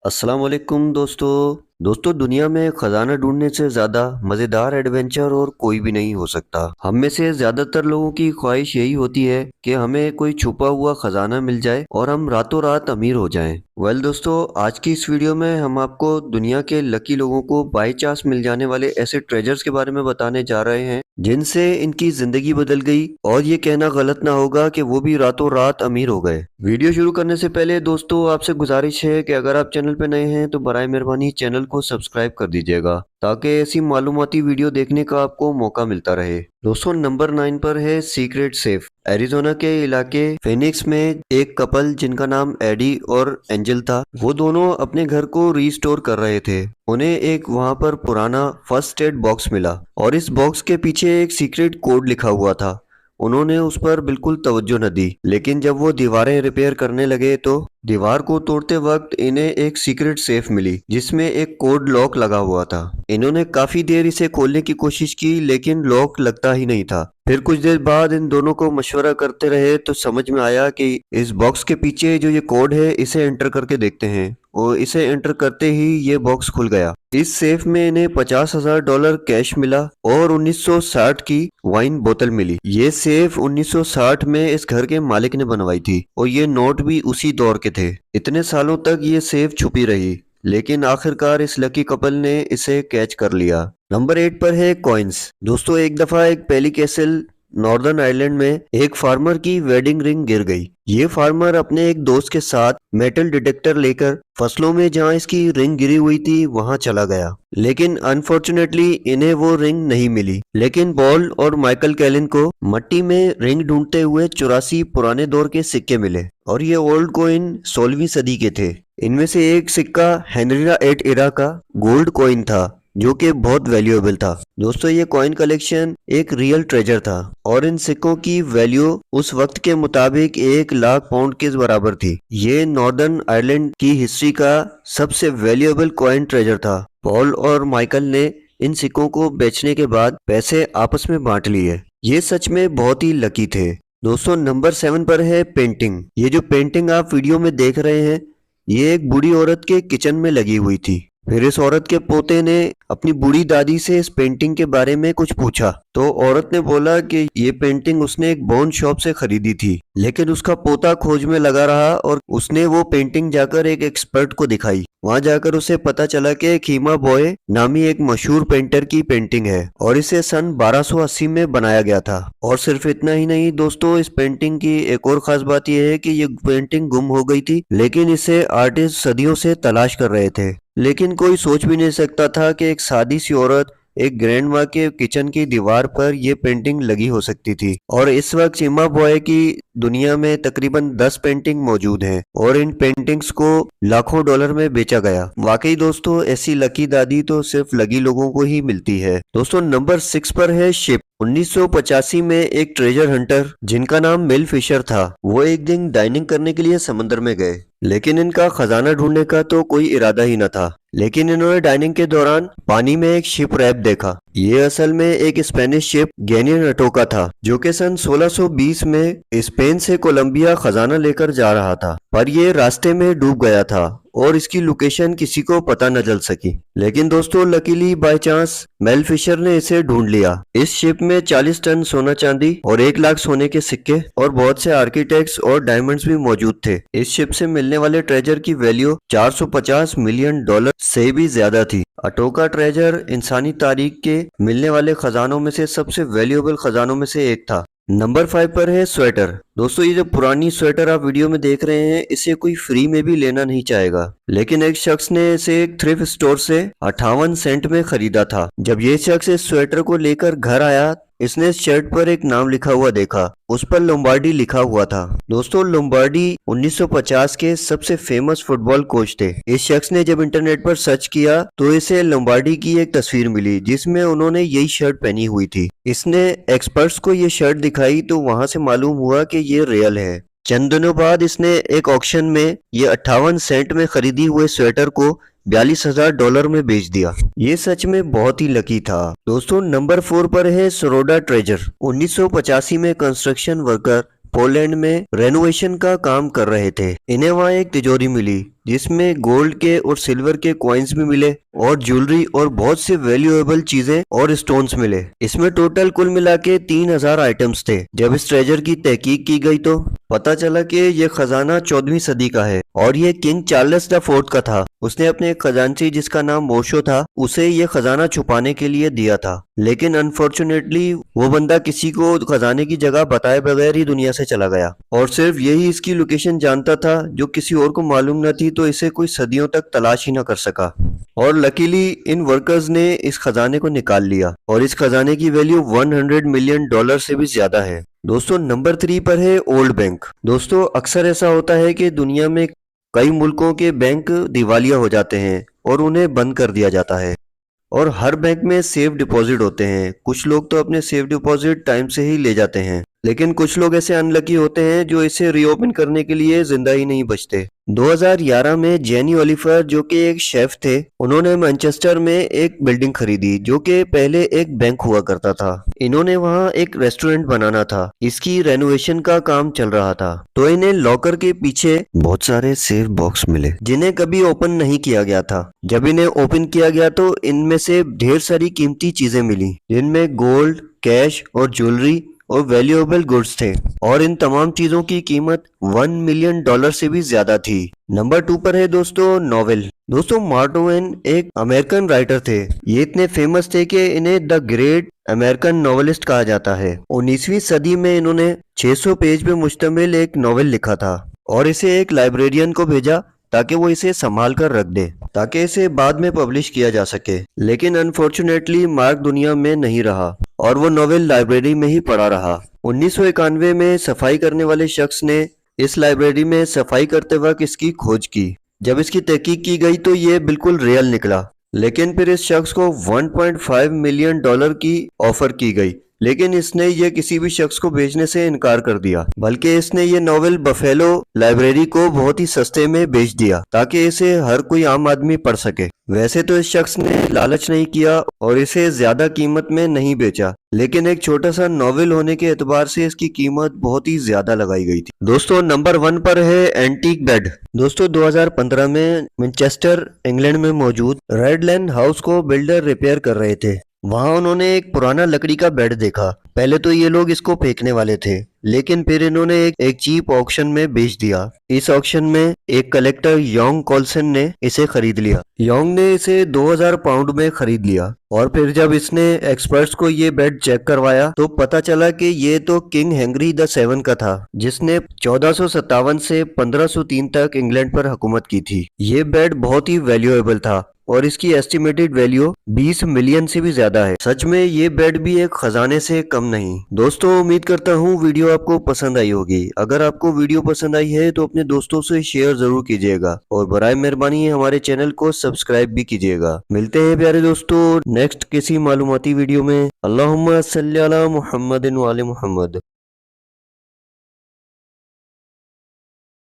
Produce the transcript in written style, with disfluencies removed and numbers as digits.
अस्सलाम वालेकुम दोस्तों दुनिया में खजाना ढूंढने से ज्यादा मजेदार एडवेंचर और कोई भी नहीं हो सकता। हम में से ज्यादातर लोगों की ख्वाहिश यही होती है कि हमें कोई छुपा हुआ खजाना मिल जाए और हम रातों रात अमीर हो जाएं। दोस्तों, आज की इस वीडियो में हम आपको दुनिया के लकी लोगों को बाई चांस मिल जाने वाले ऐसे ट्रेजर्स के बारे में बताने जा रहे हैं जिनसे इनकी जिंदगी बदल गई, और ये कहना गलत ना होगा कि वो भी रातों रात अमीर हो गए। वीडियो शुरू करने से पहले दोस्तों आपसे गुजारिश है कि अगर आप चैनल पर नए हैं तो बराए मेहरबानी चैनल को सब्सक्राइब कर दीजिएगा ताकि ऐसी मालूमाती वीडियो देखने का आपको मौका मिलता रहे। दोस्तों, नंबर 9 पर है सीक्रेट सेफ। एरिजोना के इलाके फिनिक्स में एक कपल जिनका नाम एडी और एंजल था, वो दोनों अपने घर को रीस्टोर कर रहे थे। उन्हें एक वहां पर पुराना फर्स्ट एड बॉक्स मिला और इस बॉक्स के पीछे एक सीक्रेट कोड लिखा हुआ था। उन्होंने उस पर बिल्कुल तवज्जो न दी, लेकिन जब वो दीवारें रिपेयर करने लगे तो दीवार को तोड़ते वक्त इन्हें एक सीक्रेट सेफ मिली जिसमें एक कोड लॉक लगा हुआ था। इन्होंने काफी देर इसे खोलने की कोशिश की लेकिन लॉक लगता ही नहीं था। फिर कुछ देर बाद इन दोनों को मशवरा करते रहे तो समझ में आया कि इस बॉक्स के पीछे जो ये कोड है इसे एंटर करके देखते हैं, और इसे एंटर करते ही ये बॉक्स खुल गया। इस सेफ में इन्हें $50,000 कैश मिला और 1960 की वाइन बोतल मिली। ये सेफ 1960 में इस घर के मालिक ने बनवाई थी और ये नोट भी उसी दौर के थे। इतने सालों तक ये सेफ छुपी रही, लेकिन आखिरकार इस लकी कपल ने इसे कैच कर लिया। नंबर 8 पर है कॉइन्स। दोस्तों, एक दफा एक पेली कैसल नॉर्दर्न आयरलैंड में एक फार्मर की वेडिंग रिंग गिर गई। ये फार्मर अपने एक दोस्त के साथ मेटल डिटेक्टर लेकर फसलों में जहां इसकी रिंग गिरी हुई थी वहां चला गया, लेकिन अनफॉर्चुनेटली इन्हें वो रिंग नहीं मिली। लेकिन पॉल और माइकल कैलिन को मट्टी में रिंग ढूंढते हुए 84 पुराने दौर के सिक्के मिले, और ये ओल्ड कॉइन 16वीं सदी के थे। इनमें से एक सिक्का हेनरिया 8 इरा का गोल्ड कॉइन था जो कि बहुत वैल्यूएबल था। दोस्तों, ये कॉइन कलेक्शन एक रियल ट्रेजर था और इन सिक्कों की वैल्यू उस वक्त के मुताबिक 1 लाख पाउंड के बराबर थी। ये नॉर्दर्न आयरलैंड की हिस्ट्री का सबसे वैल्यूएबल कॉइन ट्रेजर था। पॉल और माइकल ने इन सिक्कों को बेचने के बाद पैसे आपस में बांट लिए। ये सच में बहुत ही लकी थे। दोस्तों, नंबर 7 पर है पेंटिंग। ये जो पेंटिंग आप वीडियो में देख रहे हैं ये एक बूढ़ी औरत के किचन में लगी हुई थी। फिर इस औरत के पोते ने अपनी बूढ़ी दादी से इस पेंटिंग के बारे में कुछ पूछा तो औरत ने बोला कि ये पेंटिंग उसने एक बोन शॉप से खरीदी थी, लेकिन उसका पोता खोज में लगा रहा और उसने वो पेंटिंग जाकर एक एक्सपर्ट को दिखाई। वहां जाकर उसे पता चला कि खीमा बॉय नामी एक मशहूर पेंटर की पेंटिंग है और इसे सन 1280 में बनाया गया था। और सिर्फ इतना ही नहीं दोस्तों, इस पेंटिंग की एक और खास बात यह है कि ये पेंटिंग गुम हो गई थी, लेकिन इसे आर्टिस्ट सदियों से तलाश कर रहे थे। लेकिन कोई सोच भी नहीं सकता था कि एक सादी सी औरत एक ग्रैंड माँ के किचन की दीवार पर यह पेंटिंग लगी हो सकती थी। और इस वक्त खीमा बॉय की दुनिया में तकरीबन 10 पेंटिंग मौजूद हैं और इन पेंटिंग्स को लाखों डॉलर में बेचा गया। वाकई दोस्तों, ऐसी लकी दादी तो सिर्फ लकी लोगों को ही मिलती है। दोस्तों, नंबर 6 पर है शिप। 1985 में एक ट्रेजर हंटर जिनका नाम मिल फिशर था, वो एक दिन डाइनिंग करने के लिए समंदर में गए, लेकिन इनका खजाना ढूंढने का तो कोई इरादा ही न था। लेकिन इन्होंने डाइनिंग के दौरान पानी में एक शिप रैप देखा। ये असल में एक स्पेनिश शिप गैनियन अटोका था जो कि सन 1620 में स्पेन से कोलंबिया खजाना लेकर जा रहा था, पर ये रास्ते में डूब गया था और इसकी लोकेशन किसी को पता न चल सकी। लेकिन दोस्तों, luckily by chance Mel Fisher ने इसे ढूंढ लिया। इस शिप में 40 टन सोना चांदी और 1 लाख सोने के सिक्के और बहुत से आर्किटेक्ट्स और डायमंड्स भी मौजूद थे। इस शिप से मिलने वाले ट्रेजर की वैल्यू $450 मिलियन से भी ज्यादा थी। अटोका ट्रेजर इंसानी तारीख के मिलने वाले खजानों में से सबसे वैल्यूएबल खजानों में से एक था। नंबर 5 पर है स्वेटर। दोस्तों, ये जो पुरानी स्वेटर आप वीडियो में देख रहे हैं इसे कोई फ्री में भी लेना नहीं चाहेगा, लेकिन एक शख्स ने इसे एक थ्रिफ्ट स्टोर से 58 सेंट में खरीदा था। जब ये शख्स इस स्वेटर को लेकर घर आया, इसने इस शर्ट पर एक नाम लिखा हुआ देखा, उस पर लोम्बार्डी लिखा हुआ था। दोस्तों, लोम्बार्डी 1950 के सबसे फेमस फुटबॉल कोच थे। इस शख्स ने जब इंटरनेट पर सर्च किया तो इसे लोम्बार्डी की एक तस्वीर मिली जिसमें उन्होंने यही शर्ट पहनी हुई थी। इसने एक्सपर्ट्स को ये शर्ट दिखाई तो वहां से मालूम हुआ कि ये रियल है। चंद दिनों बाद इसने एक ऑक्शन में ये 58 सेंट में खरीदी हुए स्वेटर को $42,000 में बेच दिया। ये सच में बहुत ही लकी था। दोस्तों, नंबर 4 पर है सरोडा ट्रेजर। 1985 में कंस्ट्रक्शन वर्कर पोलैंड में रेनोवेशन का काम कर रहे थे। इन्हें वहां एक तिजोरी मिली जिसमें गोल्ड के और सिल्वर के कॉइन्स भी मिले और ज्वेलरी और बहुत से वैल्यूएबल चीजें और स्टोन्स मिले। इसमें टोटल कुल मिला के 3000 आइटम्स थे। जब इस ट्रेजर की तहकीक की गई तो पता चला कि ये खजाना 14वीं सदी का है और ये किंग चार्ल्स द फोर्थ का था। उसने अपने एक खजांची जिसका नाम मोशो था उसे ये खजाना छुपाने के लिए दिया था, लेकिन अनफॉर्चुनेटली वो बंदा किसी को खजाने की जगह बताए बगैर ही दुनिया से चला गया और सिर्फ यही इसकी लोकेशन जानता था जो किसी और को मालूम न थी, तो इसे कोई सदियों तक तलाश ही न कर सका। और लकीली इन वर्कर्स ने इस खजाने को निकाल लिया और इस खजाने की वैल्यू 100 मिलियन डॉलर से भी ज्यादा है। दोस्तों नंबर 3 पर है ओल्ड बैंक। दोस्तों अक्सर ऐसा होता है कि दुनिया में कई मुल्कों के बैंक दिवालिया हो जाते हैं और उन्हें बंद कर दिया जाता है और हर बैंक में सेफ डिपॉजिट होते हैं। कुछ लोग तो अपने सेफ डिपॉजिट टाइम से ही ले जाते हैं, लेकिन कुछ लोग ऐसे अनलकी होते हैं जो इसे रीओपन करने के लिए जिंदा ही नहीं बचते। 2011 में जेनी ओलिफर जो कि एक शेफ थे, उन्होंने मैनचेस्टर में एक बिल्डिंग खरीदी जो कि पहले एक बैंक हुआ करता था। इन्होंने वहां एक रेस्टोरेंट बनाना था, इसकी रेनोवेशन का काम चल रहा था। तो इन्हें लॉकर के पीछे बहुत सारे सेफ बॉक्स मिले जिन्हें कभी ओपन नहीं किया गया था। जब इन्हें ओपन किया गया तो इनमें से ढेर सारी कीमती चीजें मिली जिनमें गोल्ड, कैश और ज्वेलरी और वैल्यूएबल गुड्स थे और इन तमाम चीजों की कीमत 1 मिलियन डॉलर से भी ज्यादा थी। नंबर 2 पर है दोस्तों नॉवेल। दोस्तों मार्क ट्वेन एक अमेरिकन राइटर थे। ये इतने फेमस थे कि इन्हें द ग्रेट अमेरिकन नॉवेलिस्ट कहा जाता है। 19वीं सदी में इन्होंने 600 पेज पे मुश्तमिल एक नॉवेल लिखा था और इसे एक लाइब्रेरियन को भेजा ताकि वो इसे संभाल कर रख दे ताकि इसे बाद में पब्लिश किया जा सके। लेकिन अनफॉर्चुनेटली मार्क दुनिया में नहीं रहा और वो नॉवेल लाइब्रेरी में ही पड़ा रहा। 1991 में सफाई करने वाले शख्स ने इस लाइब्रेरी में सफाई करते वक्त इसकी खोज की। जब इसकी तहकीक की गई तो ये बिल्कुल रियल निकला, लेकिन फिर इस शख्स को 1.5 मिलियन डॉलर की ऑफर की गई, लेकिन इसने ये किसी भी शख्स को बेचने से इनकार कर दिया, बल्कि इसने ये नॉवेल बफेलो लाइब्रेरी को बहुत ही सस्ते में बेच दिया ताकि इसे हर कोई आम आदमी पढ़ सके। वैसे तो इस शख्स ने लालच नहीं किया और इसे ज्यादा कीमत में नहीं बेचा, लेकिन एक छोटा सा नॉवेल होने के एतबार से इसकी कीमत बहुत ही ज्यादा लगाई गई थी। दोस्तों नंबर 1 पर है एंटीक बेड। दोस्तों 2015 में मैनचेस्टर इंग्लैंड में मौजूद रेडलैंड हाउस को बिल्डर रिपेयर कर रहे थे। वहां उन्होंने एक पुराना लकड़ी का बेड देखा। पहले तो ये लोग इसको फेंकने वाले थे, लेकिन फिर इन्होंने एक चीप ऑक्शन में बेच दिया। इस ऑक्शन में एक कलेक्टर योंग कोल्सन ने इसे खरीद लिया। योंग ने इसे 2000 पाउंड में खरीद लिया और फिर जब इसने एक्सपर्ट्स को ये बेड चेक करवाया तो पता चला कि ये तो किंग हेनरी द 7 का था, जिसने 1457 से 1503 तक इंग्लैंड पर हुकूमत की थी। ये बेड बहुत ही वैल्यूएबल था और इसकी एस्टिमेटेड वैल्यू 20 मिलियन से भी ज्यादा है। सच में ये बेड भी एक खजाने से कम नहीं। दोस्तों उम्मीद करता हूँ वीडियो आपको पसंद आई होगी। अगर आपको वीडियो पसंद आई है तो अपने दोस्तों से शेयर जरूर कीजिएगा और बराए मेहरबानी हमारे चैनल को सब्सक्राइब भी कीजिएगा। मिलते हैं प्यारे दोस्तों नेक्स्ट किसी मालूमाती वीडियो में। अल्लाहुम्मा सल्ली अला मुहम्मदिन व आले मुहम्मद।